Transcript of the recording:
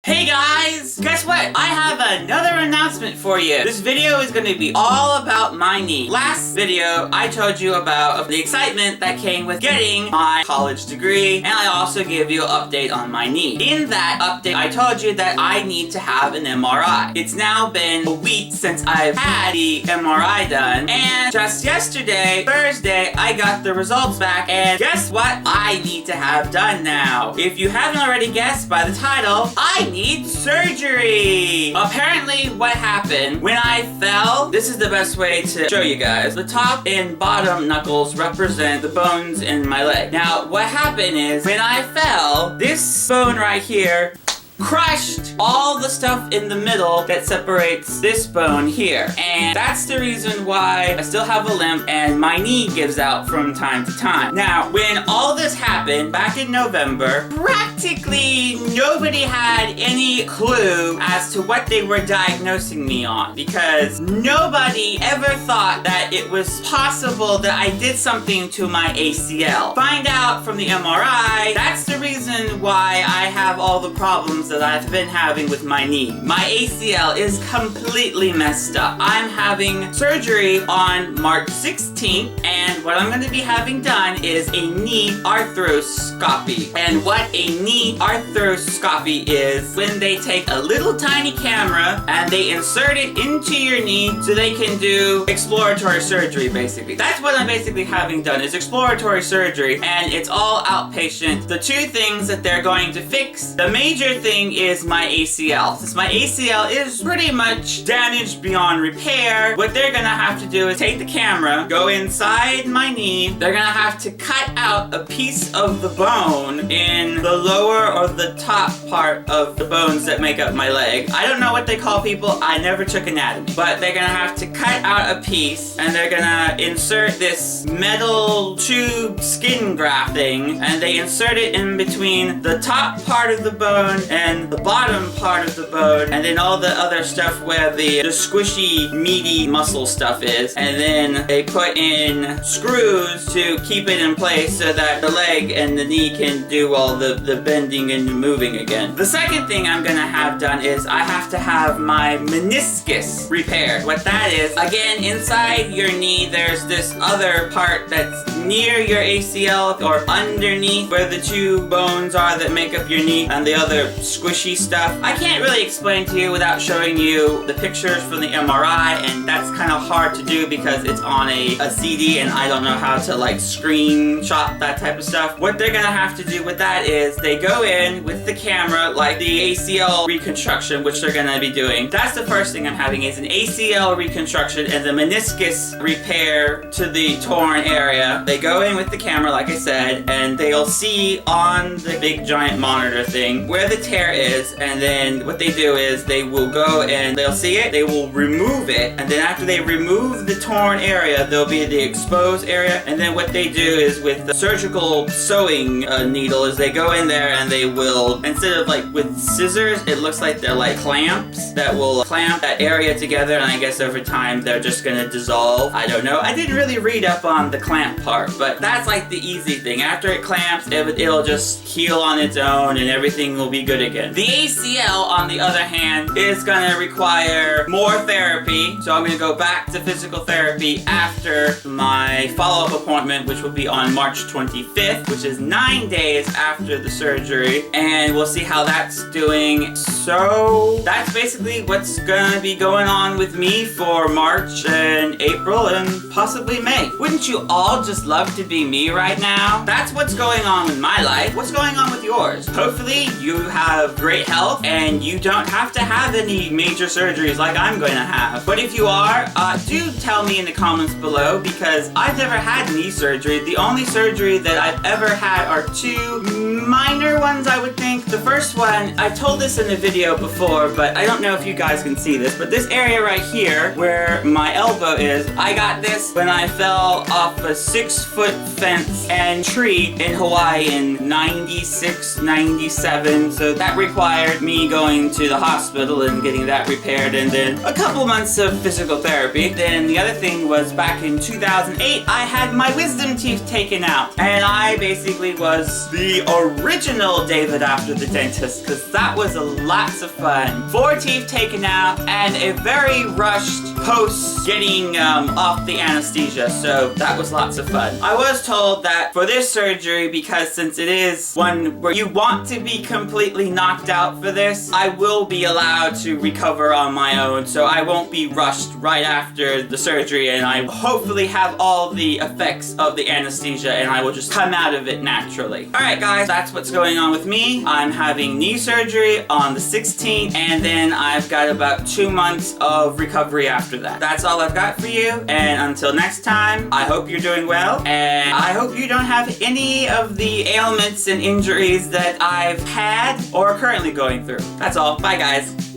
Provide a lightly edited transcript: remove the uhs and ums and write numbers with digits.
Hey guys! Guess what? I have another announcement for you. This video is going to be all about my knee. Last video, I told you about the excitement that came with getting my college degree, and I also gave you an update on my knee. In that update, I told you that I need to have an MRI. It's now been a week since I've had the MRI done, and just yesterday, Thursday, I got the results back, and guess what? I need to have done now. If you haven't already guessed by the title, I need surgery! Apparently, what happened when I fell, this is the best way to show you guys. The top and bottom knuckles represent the bones in my leg. Now, what happened is, when I fell, this bone right here crushed all the stuff in the middle that separates this bone here. And that's the reason why I still have a limp and my knee gives out from time to time. Now, when all this happened back in November, practically nobody had any clue as to what they were diagnosing me on, because nobody ever thought that it was possible that I did something to my ACL. Find out from the MRI, that's the reason why I have all the problems that I've been having with my knee. My ACL is completely messed up. I'm having surgery on March 16th, and what I'm going to be having done is a knee arthroscopy. And what a knee arthroscopy is, when they take a little tiny camera and they insert it into your knee so they can do exploratory surgery, basically. That's what I'm basically having done, is exploratory surgery, and it's all outpatient. The two things that they're going to fix, the major thing is my ACL. Since my ACL is pretty much damaged beyond repair, what they're gonna have to do is take the camera, go inside my knee, they're gonna have to cut out a piece of the bone in the lower or the top part of the bones that make up my leg. I don't know what they call people, I never took anatomy. But they're gonna have to cut out a piece, and they're gonna insert this metal tube skin graft thing, and they insert it in between the top part of the bone and the bottom part of the bone, and then all the other stuff where the squishy, meaty muscle stuff is, and then they put in screws to keep it in place so that the leg and the knee can do all the bending and moving again. The second thing I'm gonna have done is I have to have my meniscus repaired. What that is, again, inside your knee, there's this other part that's near your ACL or underneath where the two bones are that make up your knee, and the other squishy stuff. I can't really explain to you without showing you the pictures from the MRI, and that's kind of hard to do because it's on a CD and I don't know how to like screenshot that type of stuff. What they're gonna have to do with that is they go in with the camera, like the ACL reconstruction, which they're gonna be doing. That's the first thing I'm having, is an ACL reconstruction and the meniscus repair to the torn area. They go in with the camera, like I said, and they'll see on the big giant monitor thing where the tear is, and then what they do is they will go and they'll see it, they will remove it, and then after they remove the torn area, there'll be the exposed area, and then what they do is with the surgical sewing needle is they go in there and they will, instead of like with scissors, it looks like they're like clamps that will clamp that area together, and I guess over time they're just gonna dissolve. I don't know. I didn't really read up on the clamp part, but that's like the easy thing. After it clamps, it'll just heal on its own and everything will be good again. The ACL, on the other hand, is gonna require more therapy, so I'm gonna go back to physical therapy after my follow-up appointment, which will be on March 25th, which is 9 days after the surgery, and we'll see how that's doing. So that's basically what's gonna be going on with me for March and April and possibly May. Wouldn't you all just love to be me right now? That's what's going on with my life. What's going on with yours? Hopefully you have great health and you don't have to have any major surgeries like I'm going to have. But if you are, do tell me in the comments below, because I've never had knee surgery. The only surgery that I've ever had are two minor ones, I would think. The first one, I told this in a video before, but I don't know if you guys can see this, but this area right here where my elbow is, I got this when I fell off a 6-foot fence and tree in Hawaii in 96, 97. So that that required me going to the hospital and getting that repaired, and then a couple months of physical therapy. Then the other thing was back in 2008, I had my wisdom teeth taken out. And I basically was the original David after the dentist, because that was lots of fun. 4 teeth taken out and a very rushed post getting off the anesthesia, so that was lots of fun. I was told that for this surgery, because since it is one where you want to be completely knocked out for this, I will be allowed to recover on my own, so I won't be rushed right after the surgery, and I hopefully have all the effects of the anesthesia and I will just come out of it naturally. Alright guys, that's what's going on with me. I'm having knee surgery on the 16th, and then I've got about 2 months of recovery after that. That's all I've got for you, and until next time, I hope you're doing well, and I hope you don't have any of the ailments and injuries that I've had or are currently going through. That's all. Bye guys.